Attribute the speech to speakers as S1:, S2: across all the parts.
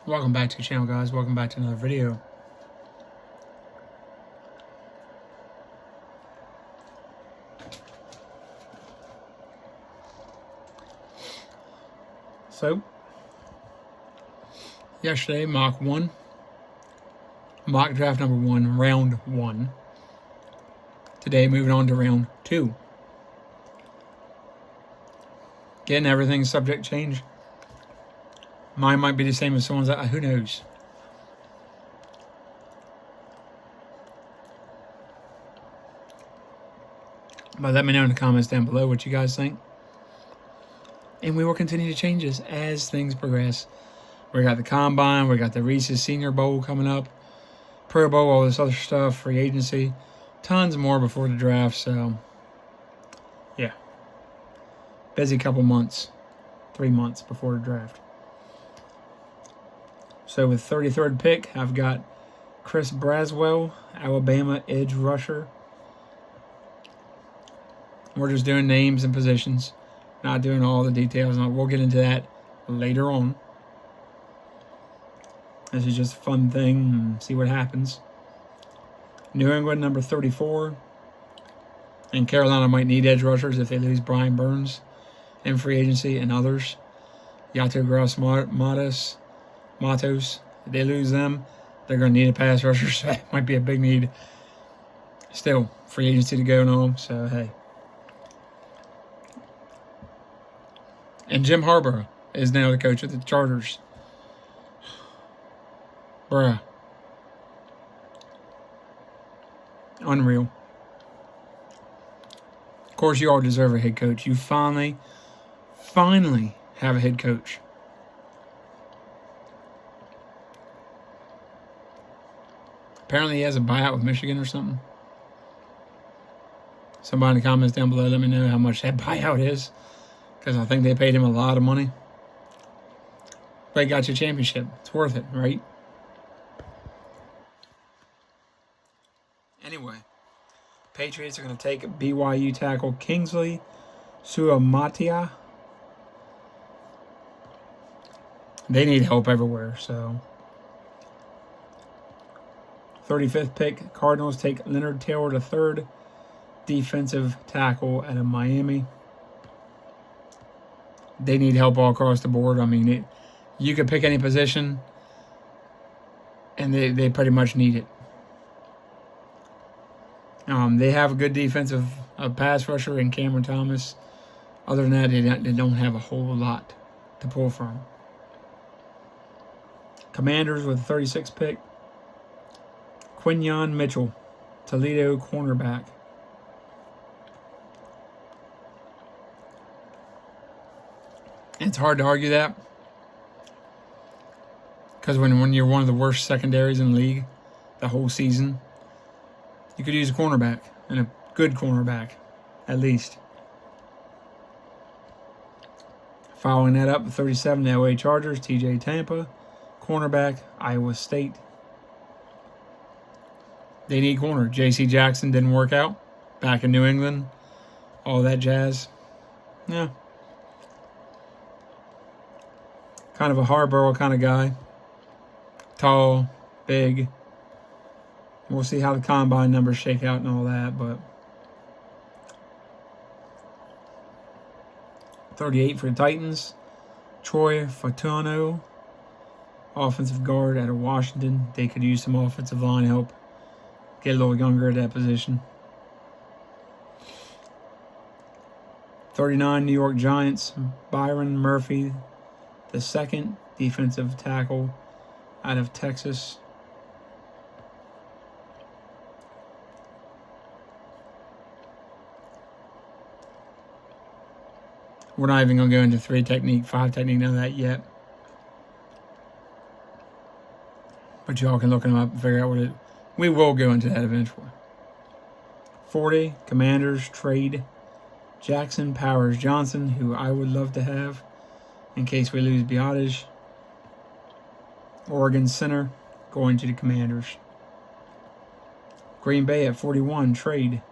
S1: Welcome back to the channel, guys. Welcome back to another video. So, yesterday, mock draft number 1, round 1. Today, moving on to round 2. Again, everything's subject change. Mine might be the same as someone's, who knows? But let me know in the comments down below what you guys think. And we will continue to change this as things progress. We got the Combine, we got the Reese's Senior Bowl coming up, Pro Bowl, all this other stuff, free agency, tons more before the draft. So, yeah, busy couple months, 3 months before the draft. So with 33rd pick, I've got Chris Braswell, Alabama edge rusher. We're just doing names and positions, not doing all the details. We'll get into that later on. This is just a fun thing and see what happens. New England, number 34. And Carolina might need edge rushers if they lose Brian Burns in free agency and others. Yato Gross Matos, if they lose them, they're going to need a pass rusher, so that might be a big need. Still, free agency to go on, so hey. And Jim Harbaugh is now the coach of the Chargers. Bruh. Unreal. Of course, you all deserve a head coach. You finally have a head coach. Apparently, he has a buyout with Michigan or something. Somebody in the comments down below, let me know how much that buyout is, because I think they paid him a lot of money. But he got you a championship. It's worth it, right? Anyway, Patriots are going to take BYU tackle Kingsley Suamataia. They need help everywhere, so. 35th pick, Cardinals take Leonard Taylor III, defensive tackle out of Miami. They need help all across the board. I mean, you could pick any position, and they pretty much need it. They have a good defensive pass rusher in Cameron Thomas. Other than that, they don't have a whole lot to pull from. Commanders with the 36th pick, Quinyon Mitchell, Toledo cornerback. It's hard to argue that, because when you're one of the worst secondaries in the league the whole season, you could use a cornerback, and a good cornerback, at least. Following that up, 37, the LA Chargers, TJ Tampa, cornerback, Iowa State. They need corner. J.C. Jackson didn't work out back in New England. All that jazz. Yeah. Kind of a Harbaugh kind of guy. Tall, big. We'll see how the combine numbers shake out and all that, but 38 for the Titans. Troy Fautanu, offensive guard out of Washington. They could use some offensive line help. Get a little younger at that position. 39, New York Giants. Byron Murphy, the second defensive tackle out of Texas. We're not even going to go into 3 technique, 5 technique, none of that yet. But y'all can look them up and figure out what it is. We will go into that eventually. 40, Commanders trade Jackson Powers Johnson, who I would love to have in case we lose Biotish. Oregon center going to the Commanders. Green Bay at 41, trade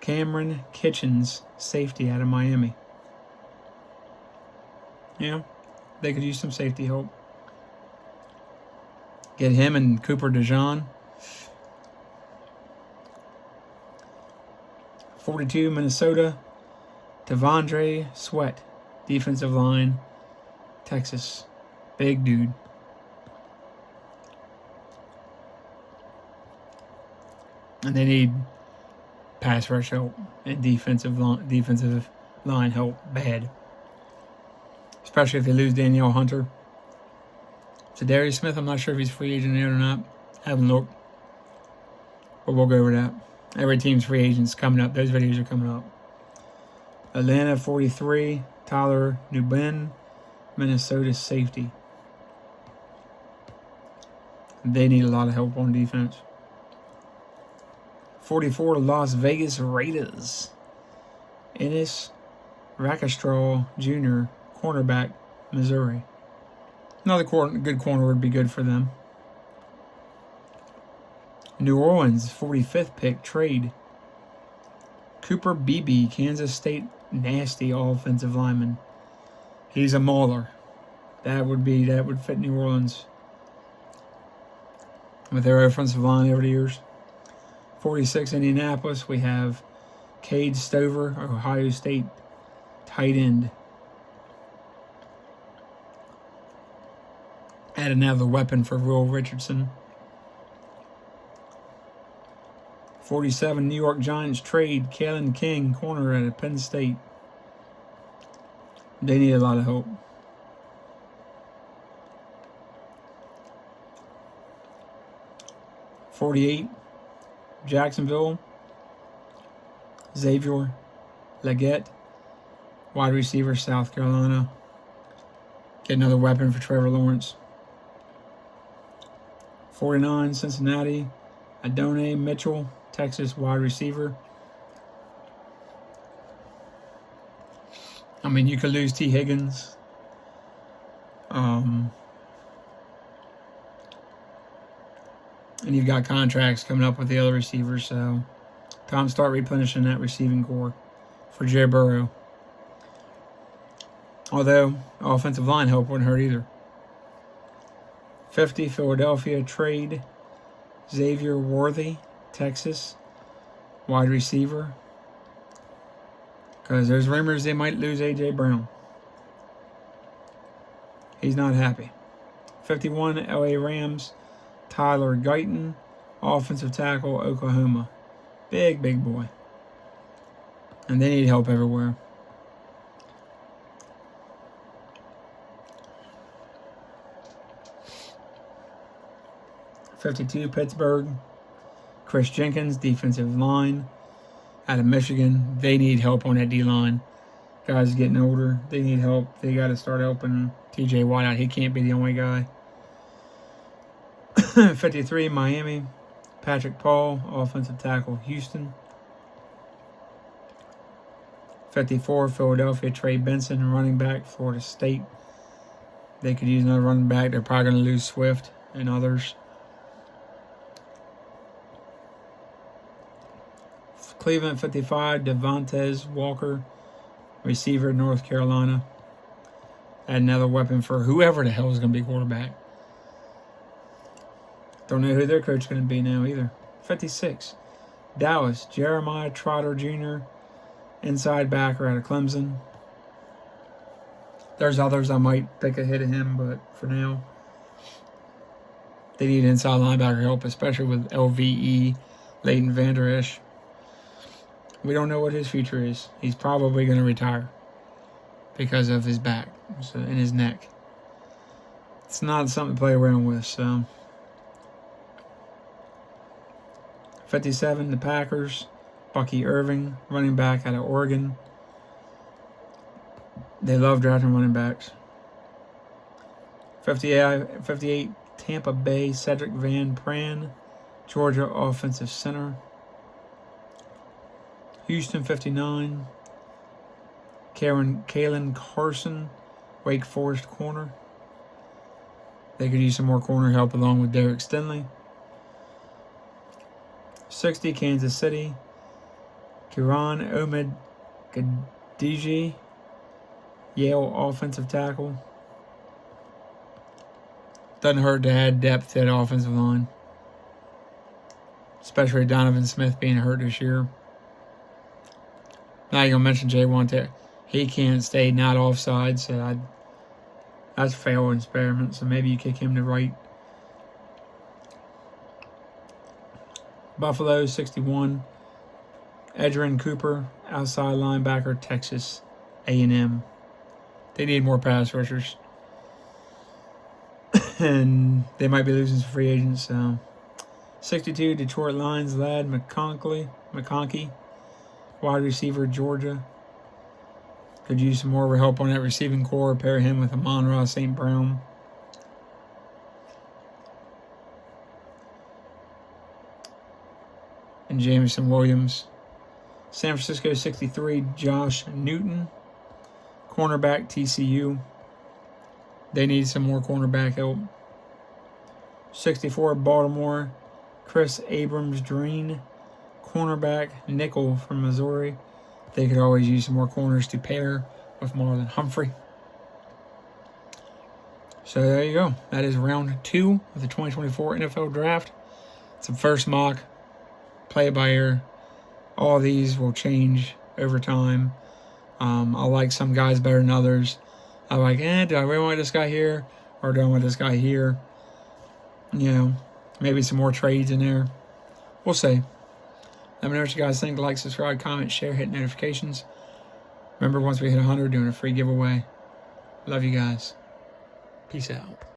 S1: Cameron Kitchens, safety out of Miami. Yeah, they could use some safety help. Get him and Cooper DeJean. 42, Minnesota. Devondre Sweat, defensive line, Texas. Big dude. And they need pass rush help and defensive line help bad. Especially if they lose Danielle Hunter. Zadarius Smith, I'm not sure if he's free agent yet or not. Haven't looked. But we'll go over that. Every team's free agents coming up. Those videos are coming up. Atlanta 43, Tyler Nubin, Minnesota safety. They need a lot of help on defense. 44, Las Vegas Raiders. Ennis Rakestraw Jr., cornerback, Missouri. Another good corner would be good for them. New Orleans, 45th pick, trade. Cooper Beebe, Kansas State, nasty offensive lineman. He's a mauler. That would fit New Orleans with their offensive line over the years. 46, Indianapolis, we have Cade Stover, Ohio State, tight end. Add another weapon for Will Richardson. 47, New York Giants trade Kalen King, corner at Penn State. They need a lot of help. 48, Jacksonville, Xavier Legette, wide receiver, South Carolina. Get another weapon for Trevor Lawrence. 49, Cincinnati, Adonai Mitchell, Texas, wide receiver. I mean, you could lose T. Higgins. And you've got contracts coming up with the other receivers, so time to start replenishing that receiving core for Joe Burrow. Although, offensive line help wouldn't hurt either. 50, Philadelphia trade Xavier Worthy, Texas, wide receiver. Because there's rumors they might lose A.J. Brown. He's not happy. 51, L.A. Rams, Tyler Guyton, offensive tackle, Oklahoma. Big boy. And they need help everywhere. '52, Pittsburgh, Chris Jenkins, defensive line, out of Michigan. They need help on that D-line. Guys getting older. They need help. They got to start helping T.J. Watt out. He can't be the only guy. 53, Miami, Patrick Paul, offensive tackle, Houston. 54, Philadelphia, Trey Benson, running back, Florida State. They could use another running back. They're probably going to lose Swift and others. Cleveland, 55, Devontae Walker, receiver, North Carolina. Add another weapon for whoever the hell is going to be quarterback. Don't know who their coach is going to be now either. 56, Dallas, Jeremiah Trotter Jr., inside backer out of Clemson. There's others I might take a hit at him, but for now, they need inside linebacker help, especially with LVE, Leighton Vander Esch. We don't know what his future is. He's probably going to retire because of his back and his neck. It's not something to play around with, so. 57, the Packers, Bucky Irving, running back out of Oregon. They love drafting running backs. 58, Tampa Bay, Cedric Van Pran, Georgia offensive center. Houston, 59, Kalen Carson, Wake Forest corner. They could use some more corner help along with Derek Stinley. 60, Kansas City, Kiran Ahmed Gadiji, Yale offensive tackle. Doesn't hurt to add depth to that offensive line. Especially Donovan Smith being hurt this year. Now you're going to mention J1 there. He can't stay not offside, so that's a failed experiment. So maybe you kick him to right. Buffalo, 61. Edgerrin Cooper, outside linebacker, Texas A&M. They need more pass rushers. And they might be losing some free agents. So 62, Detroit Lions, Ladd McConkey, wide receiver, Georgia. Could use some more help on that receiving core. Pair him with Amon-Ra St. Brown. And Jameson Williams. San Francisco, 63, Josh Newton, cornerback, TCU. They need some more cornerback help. 64, Baltimore, Chris Abrams-Dreen, cornerback, nickel from Missouri. They could always use some more corners to pair with Marlon Humphrey. So there you go. That is round 2 of the 2024 NFL Draft. It's the first mock. Play it by ear. All these will change over time. I like some guys better than others. I'm like, do I really want this guy here? Or do I want this guy here? You know, maybe some more trades in there. We'll see. Let me know what you guys think. Like, subscribe, comment, share, hit notifications. Remember, once we hit 100, doing a free giveaway. Love you guys. Peace out.